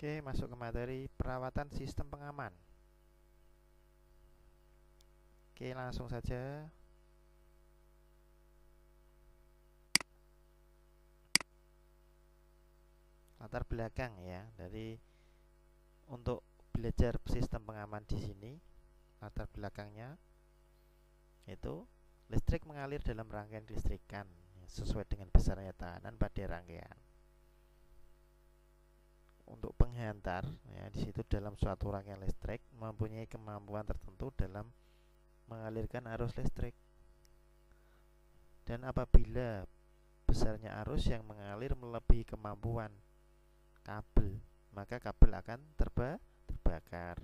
Oke, masuk ke materi perawatan sistem pengaman. Oke, langsung saja. Latar belakang ya, dari untuk belajar sistem pengaman di sini, latar belakangnya itu listrik mengalir dalam rangkaian kelistrikan sesuai dengan besarnya tahanan pada rangkaian. Untuk penghantar ya, di situ dalam suatu rangkaian listrik mempunyai kemampuan tertentu dalam mengalirkan arus listrik. Dan apabila besarnya arus yang mengalir melebihi kemampuan kabel, maka kabel akan terbakar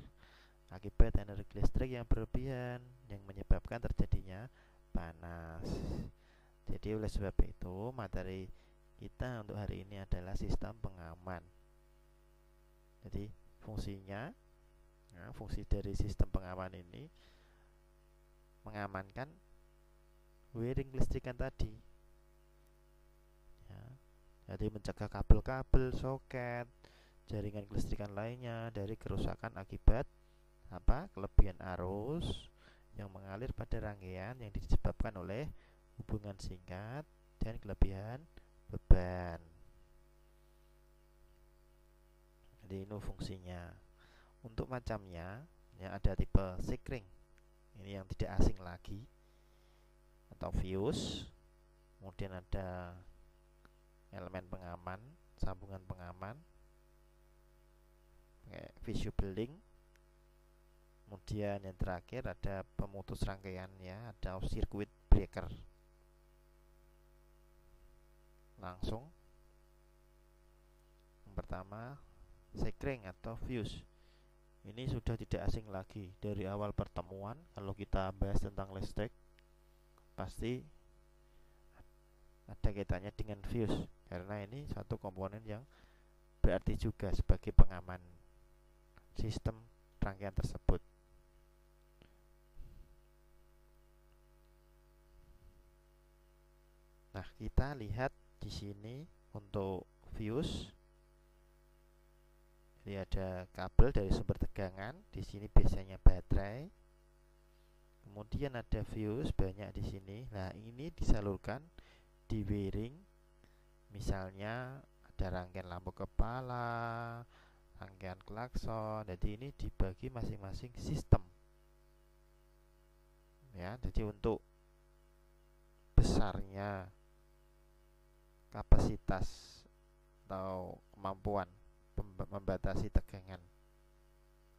akibat energi listrik yang berlebihan yang menyebabkan terjadinya panas. Jadi oleh sebab itu materi kita untuk hari ini adalah sistem pengaman. Jadi fungsinya, fungsi dari sistem pengaman ini mengamankan wiring kelistrikan tadi ya. Jadi mencegah kabel-kabel, soket, jaringan kelistrikan lainnya dari kerusakan akibat kelebihan arus yang mengalir pada rangkaian yang disebabkan oleh hubungan singkat dan kelebihan beban. Jadi ini fungsinya. Untuk macamnya ya, ada tipe sekring, ini yang tidak asing lagi, atau fuse. Kemudian ada elemen pengaman, sambungan pengaman, kayak visible link. Kemudian yang terakhir ada pemutus rangkaian ya, ada circuit breaker. Langsung yang pertama, sekring atau fuse. Ini sudah tidak asing lagi. Dari awal pertemuan kalau kita bahas tentang listrik, pasti ada kaitannya dengan fuse, karena ini satu komponen yang berarti juga sebagai pengaman sistem rangkaian tersebut. Nah, kita lihat di sini untuk fuse. Jadi ada kabel dari sumber tegangan, di sini biasanya baterai. Kemudian ada fuse banyak di sini. Nah, ini disalurkan di wiring. Misalnya ada rangkaian lampu kepala, rangkaian klakson. Jadi ini dibagi masing-masing sistem. Ya, jadi untuk besarnya kapasitas atau kemampuan membatasi tegangan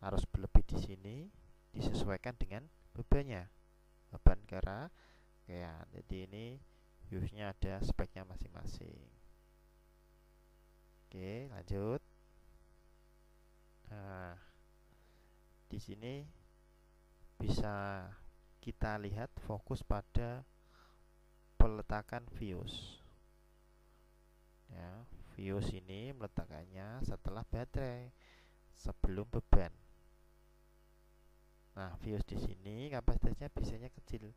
harus berlebih di sini, disesuaikan dengan bebannya, beban rangkaian. Jadi ini fuse-nya ada speknya masing-masing. Oke, lanjut. Nah, di sini bisa kita lihat fokus pada peletakan fuse. Ya, fuse ini meletakkannya setelah baterai, sebelum beban. Nah, fuse di sini kapasitasnya biasanya kecil,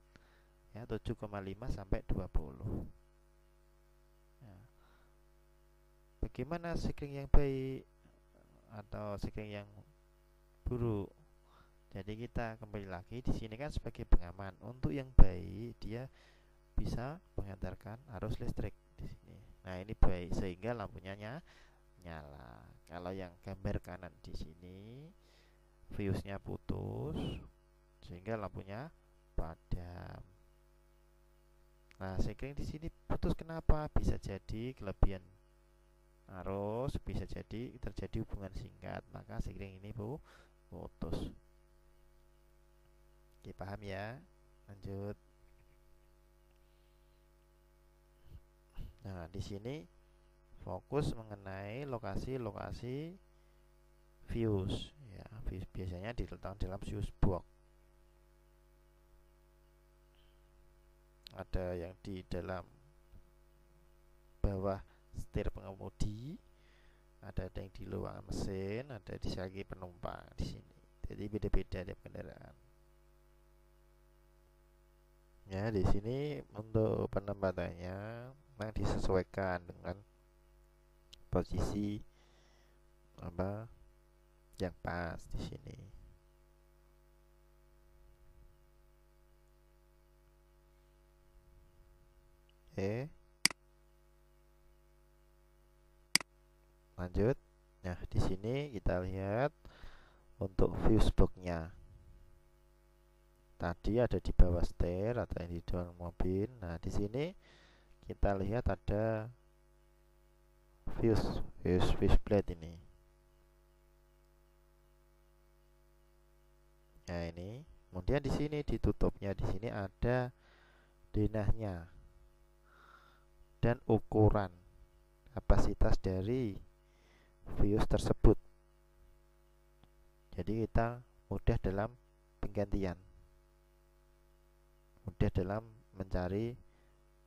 ya 7,5 sampai 20. Ya. Bagaimana sekring yang baik atau sekring yang buruk? Jadi kita kembali lagi di sini kan sebagai pengaman. Untuk yang baik dia bisa menghantarkan arus listrik di sini. Nah, ini baik sehingga lampunya nyala. Kalau yang gambar kanan di sini fuse-nya putus sehingga lampunya padam. Nah, sekring di sini putus kenapa? Bisa jadi kelebihan arus, bisa jadi terjadi hubungan singkat, maka sekring ini putus. Oke, paham ya? Lanjut. Nah, di sini fokus mengenai lokasi-lokasi fuse ya. Fuse biasanya diletakkan dalam fuse box. Ada yang di dalam bawah setir pengemudi, ada yang di ruangan mesin, ada di sagi penumpang di sini. Jadi beda-beda tiap kendaraan. Ya, di sini untuk penempatannya memang disesuaikan dengan posisi apa yang pas di sini. Oke, lanjut. Nah, di sini kita lihat untuk fuse box-nya. Tadi ada di bawah setir atau yang di dalam mobil. Nah, di sini kita lihat ada fuse plate ini. Nah, ini. Kemudian di sini ditutupnya, di sini ada denahnya dan ukuran kapasitas dari fuse tersebut. Jadi kita mudah dalam penggantian, mudah dalam mencari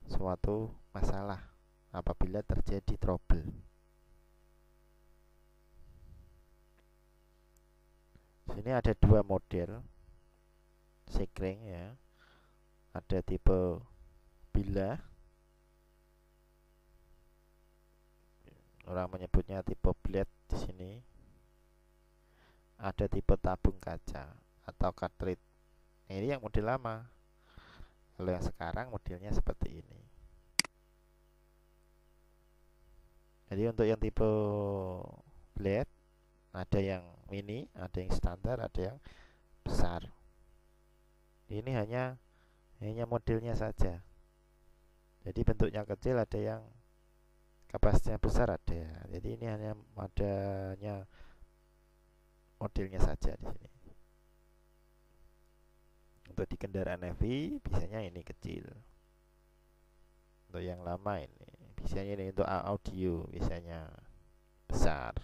suatu masalah apabila terjadi trouble. Sini ada dua model sekring ya. Ada tipe bilah, orang menyebutnya tipe blade di sini. Ada tipe tabung kaca atau cartridge. Nah, ini yang model lama. Kalau yang sekarang modelnya seperti ini. Jadi untuk yang tipe blade ada yang mini, ada yang standar, ada yang besar. Ini hanya modelnya saja. Jadi bentuknya kecil, ada yang kapasitasnya besar ada. Jadi ini hanya adanya modelnya saja di sini. Untuk di kendaraan EV biasanya ini kecil. Untuk yang lama ini biasanya ini untuk audio biasanya besar.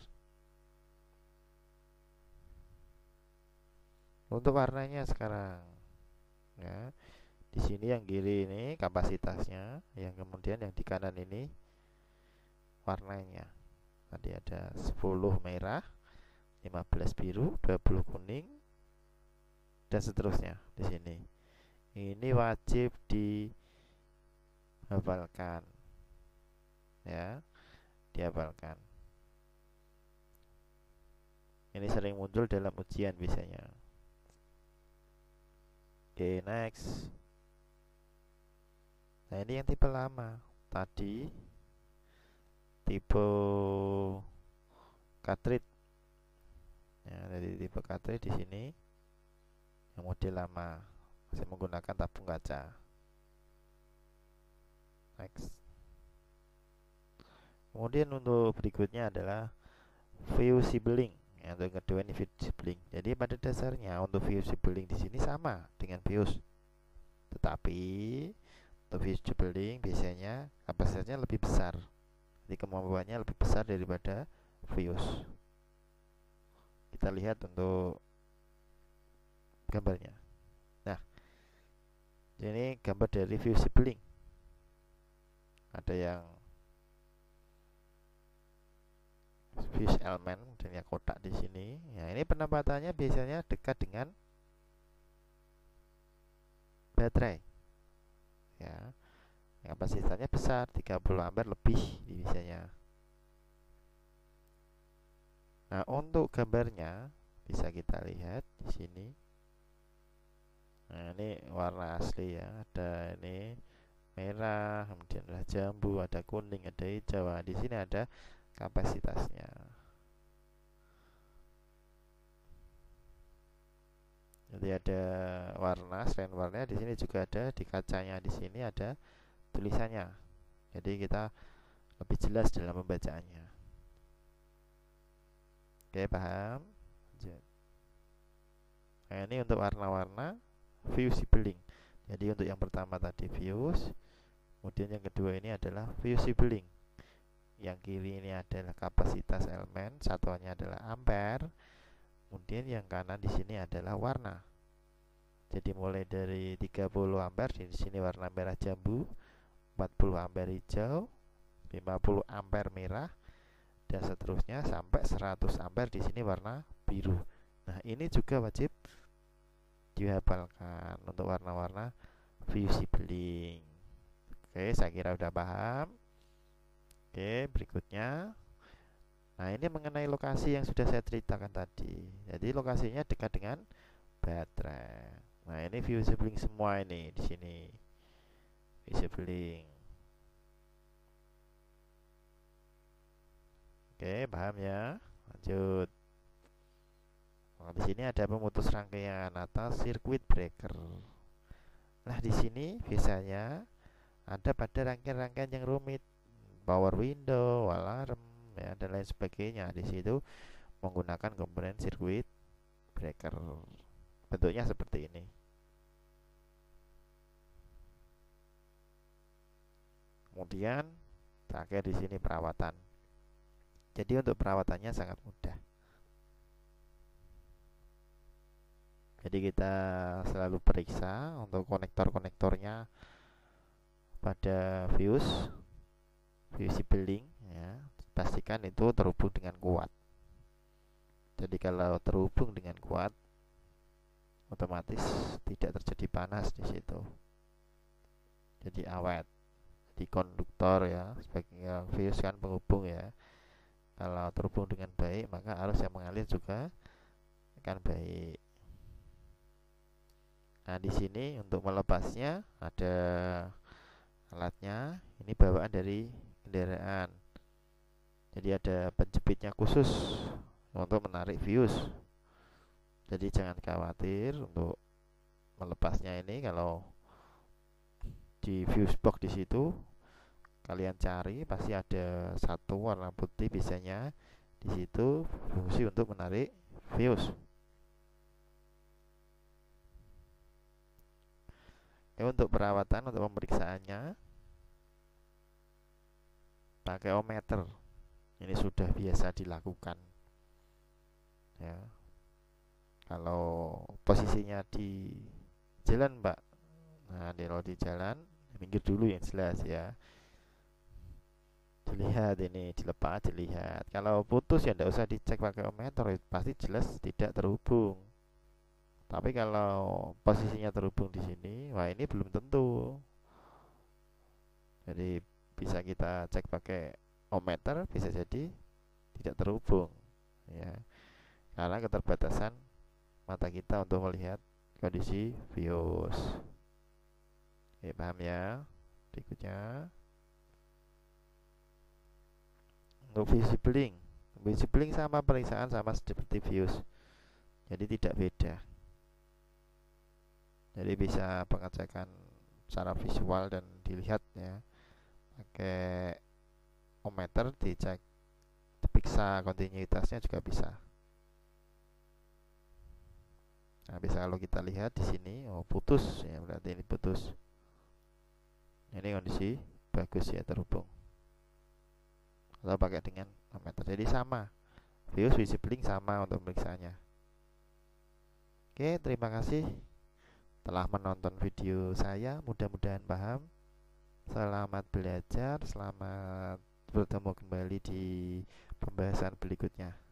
Untuk warnanya sekarang ya. Di sini yang kiri ini kapasitasnya, yang kemudian yang di kanan ini warnanya. Tadi ada 10 merah, 15 biru, 20 kuning, dan seterusnya di sini. Ini wajib dihafalkan ya, dihafalkan. Ini sering muncul dalam ujian biasanya. Oke, next. Nah, ini yang tipe lama. Tadi tipe cartridge. Ya, dari tipe cartridge di sini yang model lama masih menggunakan tabung kaca. Next. Kemudian untuk berikutnya adalah fusibling. Ya, untuk kedua ini fusibling. Jadi pada dasarnya untuk fusibling di sini sama dengan fuse, tetapi untuk fusibling biasanya kapasitasnya lebih besar. Jadi kemampuannya lebih besar daripada fuse. Kita lihat untuk gambarnya. Nah, ini gambar dari fusibling. Ada yang fuse element dan yang kotak di sini. Ya, ini penempatannya biasanya dekat dengan baterai. Ya. Kapasitasnya besar, 30 ampere lebih biasanya. Nah, untuk gambarnya bisa kita lihat di sini. Nah, ini warna asli ya. Ada ini merah, kemudian ada jambu, ada kuning, ada hijau. Nah, di sini ada kapasitasnya. Jadi ada warna, selain warnanya di sini juga ada di kacanya, di sini ada tulisannya. Jadi kita lebih jelas dalam pembacaannya. Oke, paham? Nah, ini untuk warna-warna fusibling. Jadi untuk yang pertama tadi fuse, kemudian yang kedua ini adalah fusibling. Yang kiri ini adalah kapasitas elemen, satuannya adalah ampere. Kemudian yang kanan di sini adalah warna. Jadi mulai dari 30 ampere di sini warna merah jambu, 40 ampere hijau, 50 ampere merah, dan seterusnya sampai 100 ampere di sini warna biru. Nah, ini juga wajib dihafalkan untuk warna-warna fusibling. Oke, saya kira udah paham. Oke, berikutnya Nah, ini mengenai lokasi yang sudah saya ceritakan tadi. Jadi lokasinya dekat dengan baterai. Nah, ini view sibling semua ini di sini. View sibling. Oke, paham ya? Lanjut. Nah, di sini ada pemutus rangkaian atau circuit breaker. Nah, di sini biasanya ada pada rangkaian-rangkaian yang rumit, power window, alarm, ya, dan lain sebagainya. Di situ menggunakan komponen circuit breaker. Bentuknya seperti ini. Kemudian terakhir di sini perawatan. Jadi untuk perawatannya sangat mudah. Jadi kita selalu periksa untuk konektor-konektornya pada fuse sibling, ya. Pastikan itu terhubung dengan kuat. Jadi kalau terhubung dengan kuat, otomatis tidak terjadi panas di situ. Jadi awet. Di konduktor, ya, sebagai fuse kan penghubung, ya. Kalau terhubung dengan baik, maka arus yang mengalir juga akan baik. Nah, di sini untuk melepasnya ada alatnya. Ini bawaan dari kendaraan. Jadi ada penjepitnya khusus untuk menarik fuse. Jadi jangan khawatir untuk melepasnya ini. Kalau di fuse box di situ kalian cari, pasti ada satu warna putih biasanya di situ, fungsi untuk menarik fuse. Untuk perawatan, untuk pemeriksaannya pakai ohmmeter. Ini sudah biasa dilakukan, ya. Kalau posisinya di jalan, Mbak, nah kalau di jalan minggir dulu yang jelas, ya. Dilihat ini, dilepas, dilihat. Kalau putus ya tidak usah dicek pakai ohmmeter, pasti jelas tidak terhubung. Tapi kalau posisinya terhubung di sini, wah, ini belum tentu. Jadi bisa kita cek pakai ohmmeter, bisa jadi tidak terhubung, ya, karena keterbatasan mata kita untuk melihat kondisi fuse. Oke, paham ya? Berikutnya untuk visibling sama pemeriksaan sama seperti fuse, jadi tidak beda. Jadi bisa pengecekan secara visual dan dilihat, ya, pakai ohmmeter, dicek, diperiksa kontinuitasnya juga bisa. Nah, bisa kalau kita lihat di sini, oh putus, ya, berarti ini putus. Ini kondisi bagus, ya, terhubung. Atau pakai dengan ohmmeter. Jadi sama, fuse visibling sama untuk pemeriksaannya. Oke, terima kasih telah menonton video saya, mudah-mudahan paham. Selamat belajar, selamat bertemu kembali di pembahasan berikutnya.